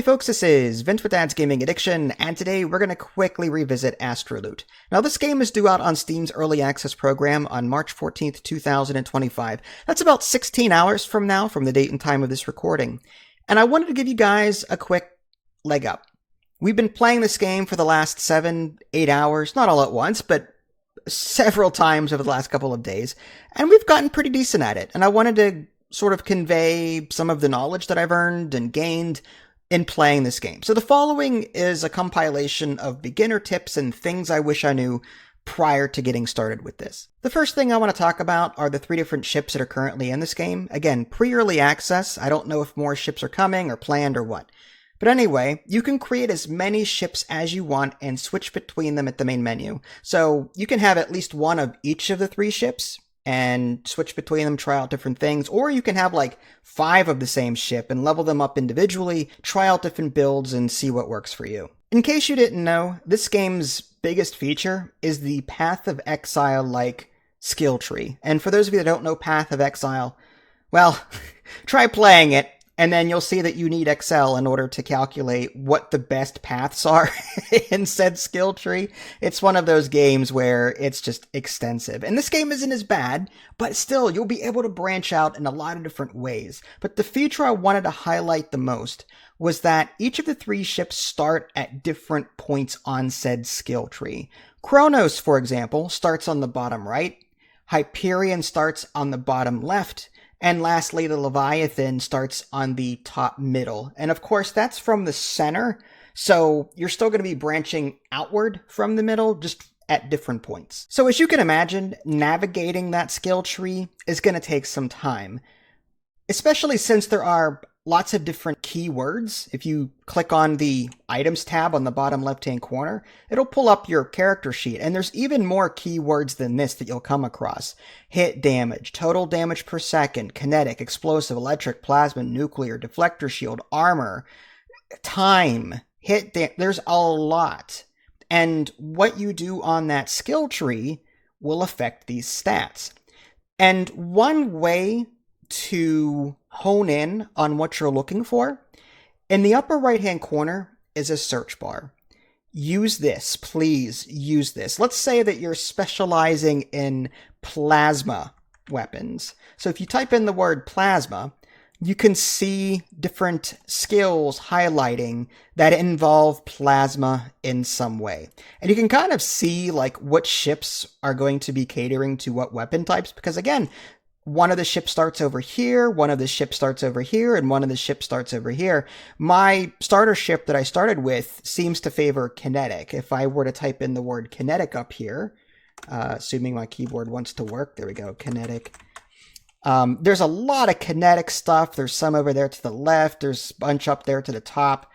Hey folks, this is Vince with Dad's Gaming Addiction, and today we're going to quickly revisit Astroloot. Now this game is due out on Steam's Early Access program on March 14th, 2025. That's about 16 hours from now, from the date and time of this recording. And I wanted to give you guys a quick leg up. We've been playing this game for the last 7-8 hours, not all at once, but several times over the last couple of days, and we've gotten pretty decent at it. And I wanted to sort of convey some of the knowledge that I've earned and gained in playing this game. So the following is a compilation of beginner tips and things I wish I knew prior to getting started with this. The first thing I want to talk about are the 3 different ships that are currently in this game. Again, pre-early access. I don't know if more ships are coming or planned or what. But anyway, you can create as many ships as you want and switch between them at the main menu. So you can have at least one of each of the 3 ships and switch between them, try out different things, or you can have like 5 of the same ship and level them up individually, try out different builds, and see what works for you. In case you didn't know, this game's biggest feature is the Path of Exile-like skill tree. And for those of you that don't know Path of Exile, well, try playing it, and then you'll see that you need Excel in order to calculate what the best paths are in said skill tree. It's one of those games where it's just extensive. And this game isn't as bad, but still, you'll be able to branch out in a lot of different ways. But the feature I wanted to highlight the most was that each of the 3 ships start at different points on said skill tree. Kronos, for example, starts on the bottom right. Hyperion starts on the bottom left. And lastly, the Leviathan starts on the top middle. And of course, that's from the center. So you're still going to be branching outward from the middle, just at different points. So as you can imagine, navigating that skill tree is going to take some time, especially since there are lots of different keywords. If you click on the items tab on the bottom left-hand corner, it'll pull up your character sheet. And there's even more keywords than this that you'll come across. Hit damage, total damage per second, kinetic, explosive, electric, plasma, nuclear, deflector shield, armor, time, there's a lot. And what you do on that skill tree will affect these stats. And one way to hone in on what you're looking for, in the upper right hand corner is a search bar. Use this, please use this. Let's say that you're specializing in plasma weapons. So if you type in the word plasma, you can see different skills highlighting that involve plasma in some way. And you can kind of see like what ships are going to be catering to what weapon types, because again, one of the ships starts over here, one of the ships starts over here, and one of the ships starts over here. My starter ship that I started with seems to favor kinetic. If I were to type in the word kinetic up here, assuming my keyboard wants to work, there we go, kinetic. There's a lot of kinetic stuff. There's some over there to the left. There's a bunch up there to the top.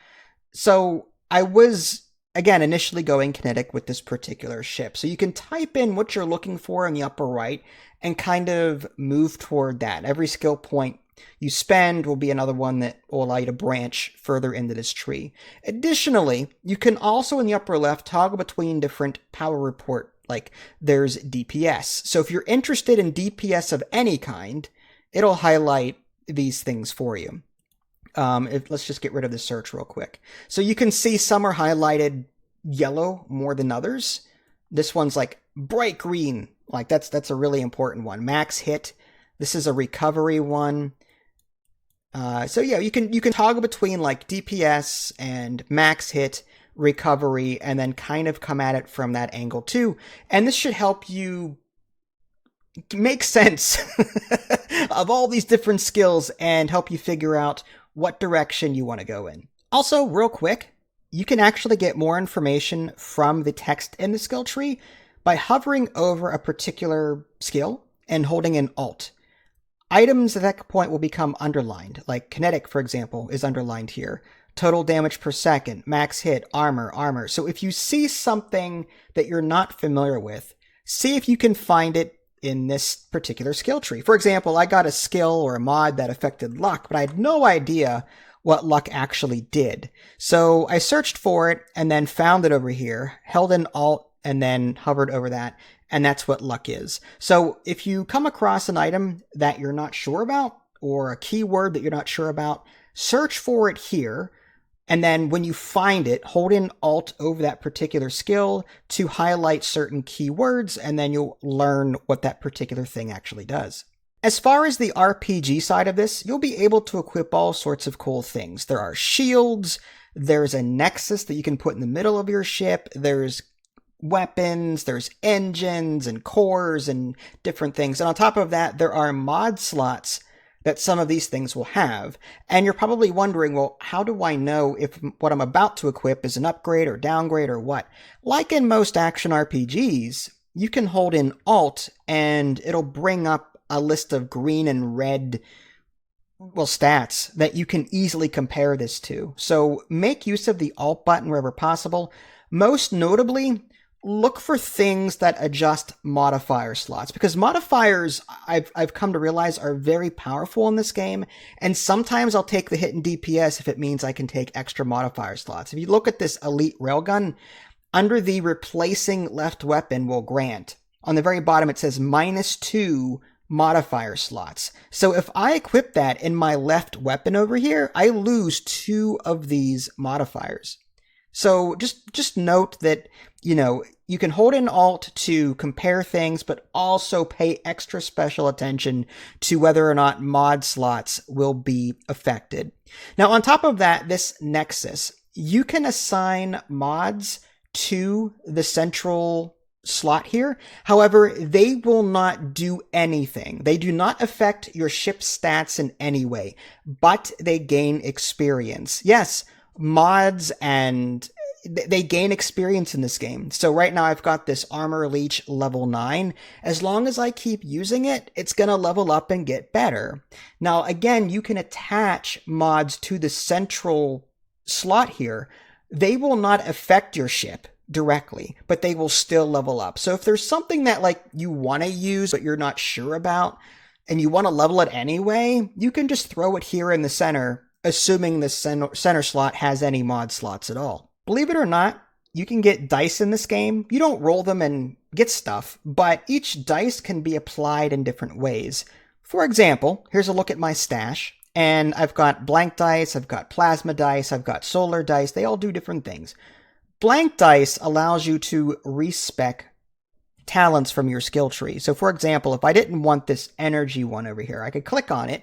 So I was, again, initially going kinetic with this particular ship. So you can type in what you're looking for in the upper right and kind of move toward that. Every skill point you spend will be another one that will allow you to branch further into this tree. Additionally, you can also in the upper left toggle between different power report, like there's DPS. So if you're interested in DPS of any kind, it'll highlight these things for you. Let's just get rid of the search real quick. So you can see some are highlighted yellow more than others. This one's like bright green. Like that's a really important one. Max hit. This is a recovery one. So yeah, you can toggle between like DPS and max hit, recovery, and then kind of come at it from that angle too. And this should help you make sense of all these different skills and help you figure out what direction you want to go in. Also, real quick, you can actually get more information from the text in the skill tree by hovering over a particular skill and holding an Alt. Items at that point will become underlined, like kinetic, for example, is underlined here. Total damage per second, max hit, armor. So if you see something that you're not familiar with, see if you can find it in this particular skill tree. For example, I got a skill or a mod that affected luck, but I had no idea what luck actually did. So I searched for it and then found it over here, held an Alt, and then hovered over that, and that's what luck is. So if you come across an item that you're not sure about, or a keyword that you're not sure about, search for it here, And then when you find it, hold in Alt over that particular skill to highlight certain keywords, and then you'll learn what that particular thing actually does. As far as the RPG side of this, you'll be able to equip all sorts of cool things. There are shields, there's a nexus that you can put in the middle of your ship, there's weapons, there's engines and cores and different things. And on top of that, there are mod slots that some of these things will have. And you're probably wondering, well, how do I know if what I'm about to equip is an upgrade or downgrade or what? Like in most action RPGs, you can hold in Alt and it'll bring up a list of green and red, well, stats that you can easily compare this to. So make use of the Alt button wherever possible. Most notably, look for things that adjust modifier slots, because modifiers, I've come to realize, are very powerful in this game, and sometimes I'll take the hit in DPS if it means I can take extra modifier slots. If you look at this elite railgun, under the replacing left weapon will grant, on the very bottom it says -2 modifier slots. So if I equip that in my left weapon over here, I lose 2 of these modifiers. So just note that, you can hold in Alt to compare things, but also pay extra special attention to whether or not mod slots will be affected. Now, on top of that, this Nexus, you can assign mods to the central slot here. However, they will not do anything. They do not affect your ship's stats in any way, but they gain experience. Yes, mods and they gain experience in this game. So right now I've got this Armor Leech level 9. As long as I keep using it, it's going to level up and get better. Now, again, you can attach mods to the central slot here. They will not affect your ship directly, but they will still level up. So if there's something that you want to use, but you're not sure about, and you want to level it anyway, you can just throw it here in the center, assuming the center slot has any mod slots at all. Believe it or not, you can get dice in this game. You don't roll them and get stuff, but each dice can be applied in different ways. For example, here's a look at my stash, and I've got blank dice, I've got plasma dice, I've got solar dice. They all do different things. Blank dice allows you to respec talents from your skill tree. So for example, if I didn't want this energy one over here, I could click on it,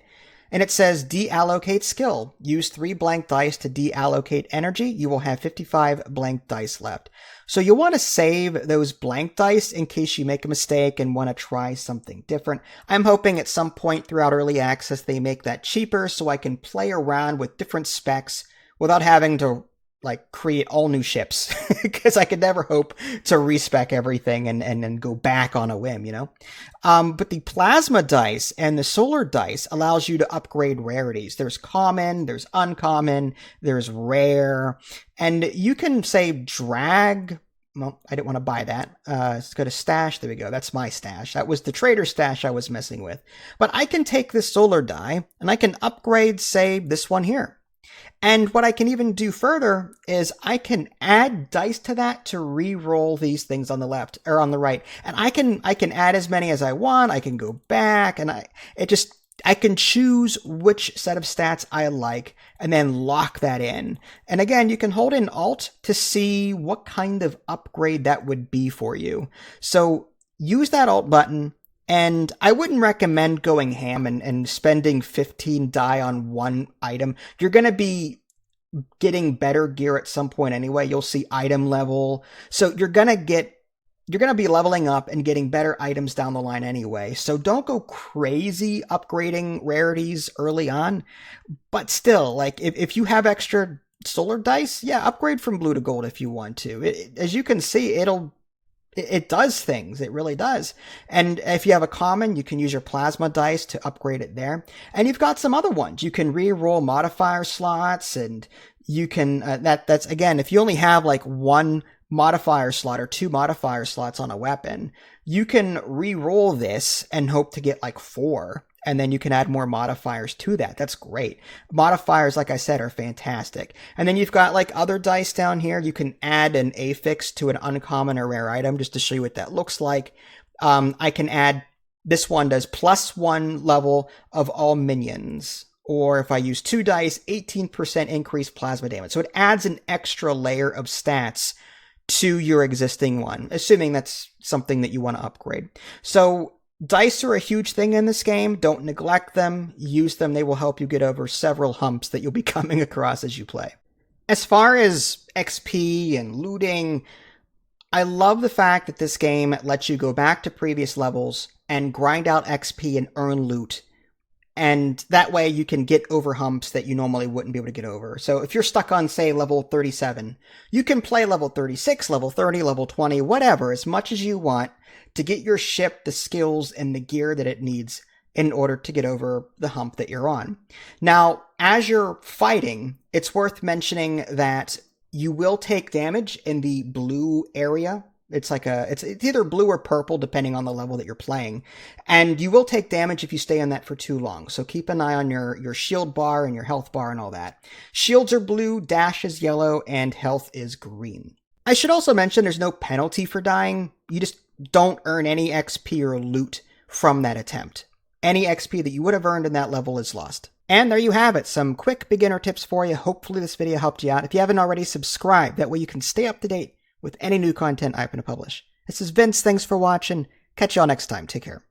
and it says deallocate skill. Use 3 blank dice to deallocate energy. You will have 55 blank dice left. So you'll want to save those blank dice in case you make a mistake and want to try something different. I'm hoping at some point throughout early access they make that cheaper so I can play around with different specs without having to create all new ships, because I could never hope to respec everything and then go back on a whim, But the plasma dice and the solar dice allows you to upgrade rarities. There's common, there's uncommon, there's rare, and you can say drag. Well, I didn't want to buy that. Let's go to stash. There we go. That's my stash. That was the trader stash I was messing with. But I can take this solar die and I can upgrade, say, this one here. And what I can even do further is I can add dice to that to re-roll these things on the left or on the right. And I can add as many as I want. I can go back and I can choose which set of stats I like and then lock that in. And again, you can hold in Alt to see what kind of upgrade that would be for you. So use that Alt button. And I wouldn't recommend going ham and spending 15 die on one item. You're going to be getting better gear at some point anyway. You'll see item level. So you're going to be leveling up and getting better items down the line anyway. So don't go crazy upgrading rarities early on. But still, if you have extra solar dice, yeah, upgrade from blue to gold if you want to. As you can see, it does things. It really does. And if you have a common, you can use your plasma dice to upgrade it there. And you've got some other ones. You can re-roll modifier slots, and you can, that's again, if you only have 1 modifier slot or 2 modifier slots on a weapon, you can re-roll this and hope to get 4. And then you can add more modifiers to that. That's great. Modifiers, like I said, are fantastic. And then you've got other dice down here. You can add an affix to an uncommon or rare item just to show you what that looks like. I can add, this one does +1 level of all minions Or if I use 2 dice, 18% increased plasma damage. So it adds an extra layer of stats to your existing one, assuming that's something that you want to upgrade. So dice are a huge thing in this game. Don't neglect them. Use them. They will help you get over several humps that you'll be coming across as you play. As far as XP and looting, I love the fact that this game lets you go back to previous levels and grind out XP and earn loot. And that way you can get over humps that you normally wouldn't be able to get over. So if you're stuck on, say, level 37, you can play level 36, level 30, level 20, whatever, as much as you want to get your ship the skills and the gear that it needs in order to get over the hump that you're on. Now, as you're fighting, it's worth mentioning that you will take damage in the blue area. It's either blue or purple, depending on the level that you're playing. And you will take damage if you stay on that for too long. So keep an eye on your shield bar and your health bar and all that. Shields are blue, dash is yellow, and health is green. I should also mention there's no penalty for dying. You just don't earn any XP or loot from that attempt. Any XP that you would have earned in that level is lost. And there you have it, some quick beginner tips for you. Hopefully this video helped you out. If you haven't already, subscribe. That way you can stay up to date with any new content I'm going to publish. This is Vince. Thanks for watching. Catch y'all next time. Take care.